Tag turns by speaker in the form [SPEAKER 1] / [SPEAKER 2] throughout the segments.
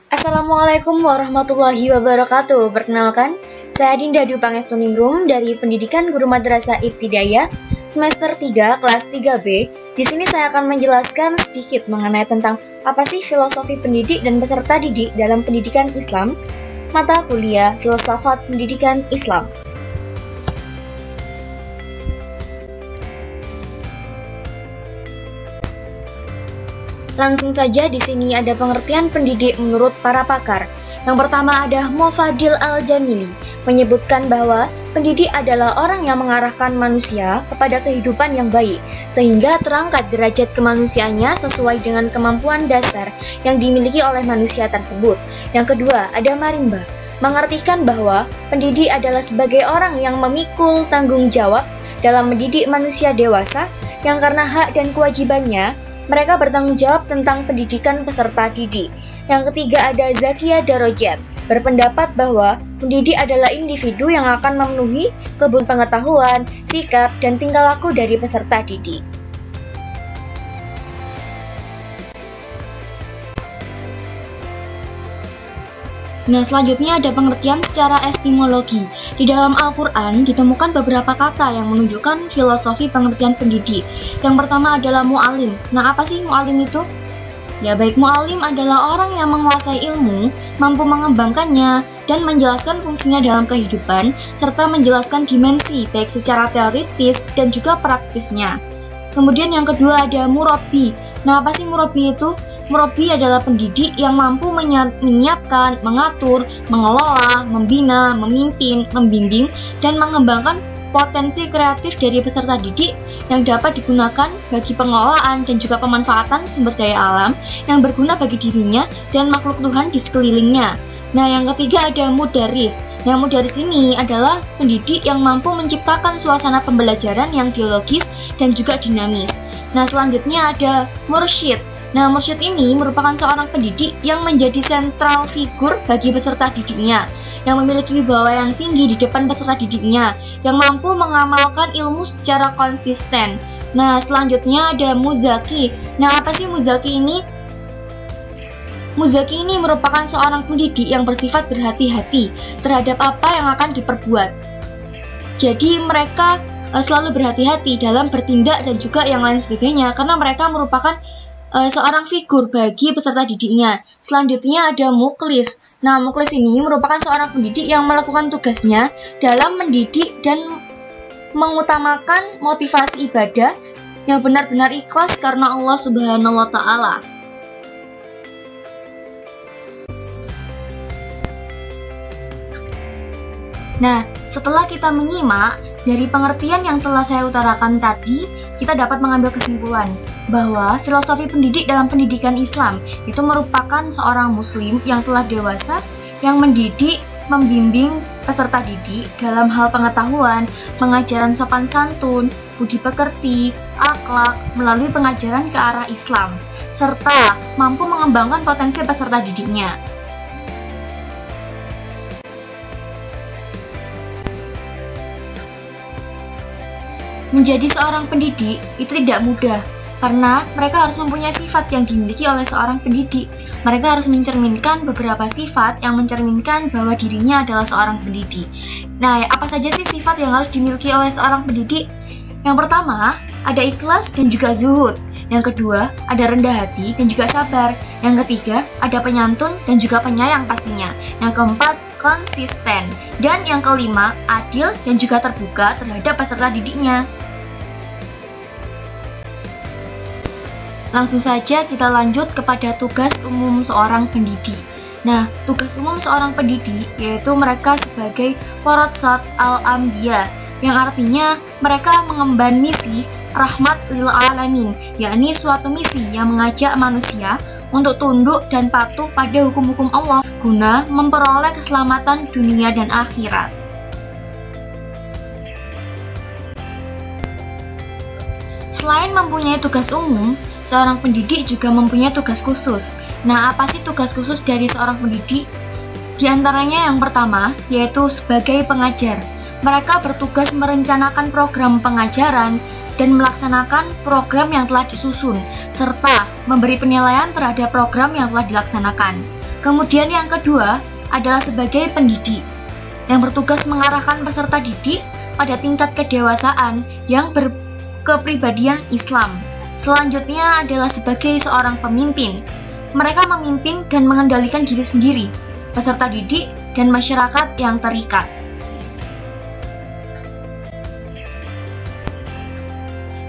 [SPEAKER 1] Assalamualaikum warahmatullahi wabarakatuh. Perkenalkan, saya Dinda Dwi Pangestuningrum dari Pendidikan Guru Madrasah Ibtidaiyah semester 3 kelas 3B. Di sini saya akan menjelaskan sedikit mengenai tentang apa sih filosofi pendidik dan peserta didik dalam pendidikan Islam, mata kuliah Filsafat Pendidikan Islam. Langsung saja di sini ada pengertian pendidik menurut para pakar. Yang pertama ada Mufadil Al-Jamili, menyebutkan bahwa pendidik adalah orang yang mengarahkan manusia kepada kehidupan yang baik, sehingga terangkat derajat kemanusiaannya sesuai dengan kemampuan dasar yang dimiliki oleh manusia tersebut. Yang kedua ada Marimba, mengartikan bahwa pendidik adalah sebagai orang yang memikul tanggung jawab dalam mendidik manusia dewasa, yang karena hak dan kewajibannya mereka bertanggung jawab tentang pendidikan peserta didik. Yang ketiga ada Zakia Darajat, berpendapat bahwa pendidik adalah individu yang akan memenuhi kebutuhan pengetahuan, sikap, dan tingkah laku dari peserta didik. Nah, selanjutnya ada pengertian secara etimologi. Di dalam Al-Quran ditemukan beberapa kata yang menunjukkan filosofi pengertian pendidik. Yang pertama adalah mu'alim. Nah, apa sih mu'alim itu? Ya, baik, mu'alim adalah orang yang menguasai ilmu, mampu mengembangkannya, dan menjelaskan fungsinya dalam kehidupan, serta menjelaskan dimensi, baik secara teoritis dan juga praktisnya. Kemudian yang kedua ada murabbi. Nah, apa sih murabbi itu? Murabbi adalah pendidik yang mampu menyiapkan, mengatur, mengelola, membina, memimpin, membimbing, dan mengembangkan potensi kreatif dari peserta didik yang dapat digunakan bagi pengelolaan dan juga pemanfaatan sumber daya alam yang berguna bagi dirinya dan makhluk Tuhan di sekelilingnya. Nah, yang ketiga ada mudaris. Yang mudaris ini adalah pendidik yang mampu menciptakan suasana pembelajaran yang dialogis dan juga dinamis. Nah, selanjutnya ada mursyid. Nah, mursyid ini merupakan seorang pendidik yang menjadi sentral figur bagi peserta didiknya, yang memiliki wibawa yang tinggi di depan peserta didiknya, yang mampu mengamalkan ilmu secara konsisten. Nah, selanjutnya ada muzaki. Nah, apa sih muzaki ini? Muzaki ini merupakan seorang pendidik yang bersifat berhati-hati terhadap apa yang akan diperbuat. Jadi mereka selalu berhati-hati dalam bertindak dan juga yang lain sebagainya, karena mereka merupakan seorang figur bagi peserta didiknya. Selanjutnya ada muklis. Nah, muklis ini merupakan seorang pendidik yang melakukan tugasnya dalam mendidik dan mengutamakan motivasi ibadah yang benar-benar ikhlas karena Allah Subhanahu wa Ta'ala. Nah, setelah kita menyimak dari pengertian yang telah saya utarakan tadi, kita dapat mengambil kesimpulan bahwa filosofi pendidik dalam pendidikan Islam itu merupakan seorang muslim yang telah dewasa yang mendidik, membimbing peserta didik dalam hal pengetahuan, pengajaran sopan santun, budi pekerti, akhlak melalui pengajaran ke arah Islam, serta mampu mengembangkan potensi peserta didiknya. Menjadi seorang pendidik itu tidak mudah, karena mereka harus mempunyai sifat yang dimiliki oleh seorang pendidik. Mereka harus mencerminkan beberapa sifat yang mencerminkan bahwa dirinya adalah seorang pendidik. Nah, apa saja sih sifat yang harus dimiliki oleh seorang pendidik? Yang pertama, ada ikhlas dan juga zuhud. Yang kedua, ada rendah hati dan juga sabar. Yang ketiga, ada penyantun dan juga penyayang pastinya. Yang keempat, konsisten. Dan yang kelima, adil dan juga terbuka terhadap peserta didiknya. Langsung saja kita lanjut kepada tugas umum seorang pendidik. Nah, tugas umum seorang pendidik yaitu mereka sebagai Waratsat al-Anbiya, yang artinya mereka mengemban misi rahmat lil alamin, yakni suatu misi yang mengajak manusia untuk tunduk dan patuh pada hukum-hukum Allah guna memperoleh keselamatan dunia dan akhirat. Selain mempunyai tugas umum, seorang pendidik juga mempunyai tugas khusus. Nah, apa sih tugas khusus dari seorang pendidik? Di antaranya yang pertama, yaitu sebagai pengajar. Mereka bertugas merencanakan program pengajaran dan melaksanakan program yang telah disusun, serta memberi penilaian terhadap program yang telah dilaksanakan. Kemudian yang kedua adalah sebagai pendidik, yang bertugas mengarahkan peserta didik pada tingkat kedewasaan yang berkepribadian Islam. Selanjutnya adalah sebagai seorang pemimpin. Mereka memimpin dan mengendalikan diri sendiri, peserta didik, dan masyarakat yang terikat.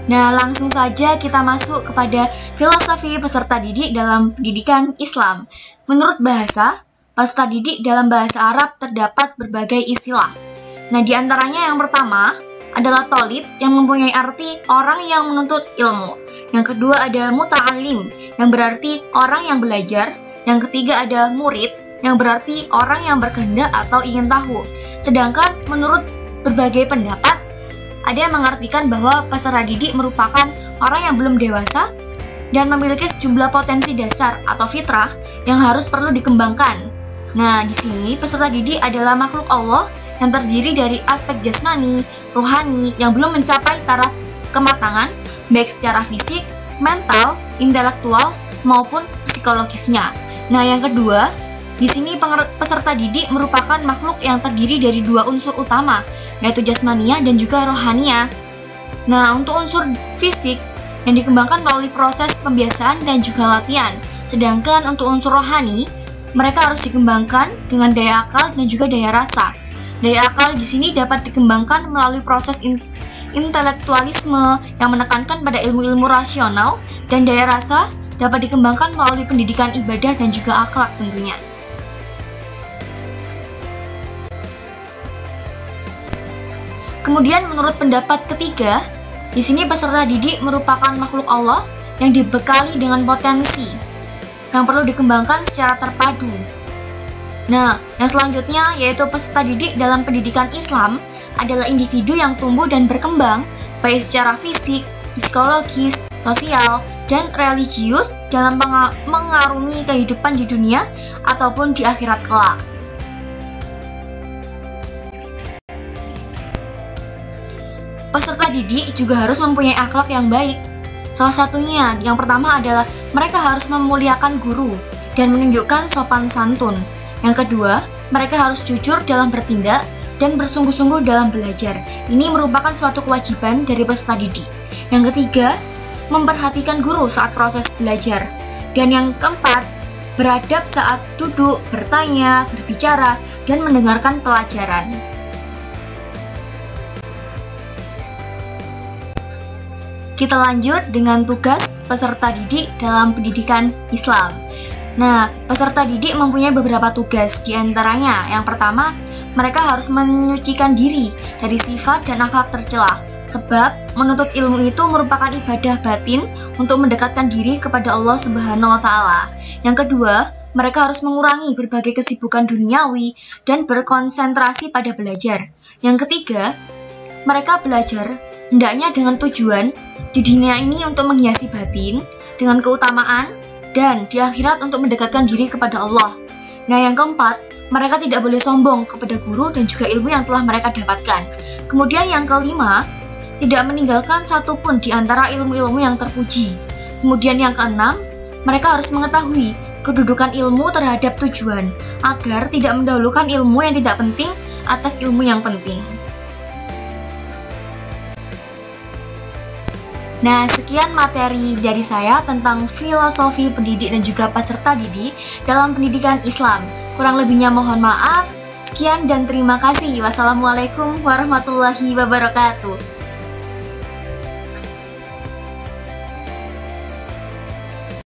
[SPEAKER 1] Nah, langsung saja kita masuk kepada filosofi peserta didik dalam pendidikan Islam. Menurut bahasa, peserta didik dalam bahasa Arab terdapat berbagai istilah. Nah, di antaranya yang pertama adalah tolib, yang mempunyai arti orang yang menuntut ilmu. Yang kedua ada muta'alim, yang berarti orang yang belajar. Yang ketiga ada murid, yang berarti orang yang berkehendak atau ingin tahu. Sedangkan menurut berbagai pendapat, ada yang mengartikan bahwa peserta didik merupakan orang yang belum dewasa dan memiliki sejumlah potensi dasar atau fitrah yang harus perlu dikembangkan. Nah, di sini peserta didik adalah makhluk Allah yang terdiri dari aspek jasmani, rohani yang belum mencapai taraf kematangan, baik secara fisik, mental, intelektual, maupun psikologisnya. Nah, yang kedua, di sini peserta didik merupakan makhluk yang terdiri dari dua unsur utama, yaitu jasmania dan juga rohania. Nah, untuk unsur fisik yang dikembangkan melalui proses pembiasaan dan juga latihan. Sedangkan untuk unsur rohani, mereka harus dikembangkan dengan daya akal dan juga daya rasa. Daya akal di sini dapat dikembangkan melalui proses intelektualisme yang menekankan pada ilmu-ilmu rasional, dan daya rasa dapat dikembangkan melalui pendidikan ibadah dan juga akhlak tentunya. Kemudian menurut pendapat ketiga, di sini peserta didik merupakan makhluk Allah yang dibekali dengan potensi yang perlu dikembangkan secara terpadu. Nah, yang selanjutnya yaitu peserta didik dalam pendidikan Islam adalah individu yang tumbuh dan berkembang baik secara fisik, psikologis, sosial, dan religius dalam mengarungi kehidupan di dunia ataupun di akhirat kelak. Peserta didik juga harus mempunyai akhlak yang baik. Salah satunya, yang pertama adalah mereka harus memuliakan guru dan menunjukkan sopan santun. Yang kedua, mereka harus jujur dalam bertindak dan bersungguh-sungguh dalam belajar. Ini merupakan suatu kewajiban dari peserta didik. Yang ketiga, memperhatikan guru saat proses belajar. Dan yang keempat, beradab saat duduk, bertanya, berbicara, dan mendengarkan pelajaran. Kita lanjut dengan tugas peserta didik dalam pendidikan Islam. Nah, peserta didik mempunyai beberapa tugas, di antaranya yang pertama, mereka harus menyucikan diri dari sifat dan akhlak tercela, sebab menuntut ilmu itu merupakan ibadah batin untuk mendekatkan diri kepada Allah Subhanahu wa Ta'ala. Yang kedua, mereka harus mengurangi berbagai kesibukan duniawi dan berkonsentrasi pada belajar. Yang ketiga, mereka belajar hendaknya dengan tujuan di dunia ini untuk menghiasi batin dengan keutamaan, dan di akhirat untuk mendekatkan diri kepada Allah. Nah, yang keempat, mereka tidak boleh sombong kepada guru dan juga ilmu yang telah mereka dapatkan. Kemudian yang kelima, tidak meninggalkan satupun di antara ilmu-ilmu yang terpuji. Kemudian yang keenam, mereka harus mengetahui kedudukan ilmu terhadap tujuan, agar tidak mendahulukan ilmu yang tidak penting atas ilmu yang penting. Nah, sekian materi dari saya tentang filosofi pendidik dan juga peserta didik dalam pendidikan Islam. Kurang lebihnya mohon maaf. Sekian dan terima kasih. Wassalamualaikum warahmatullahi wabarakatuh.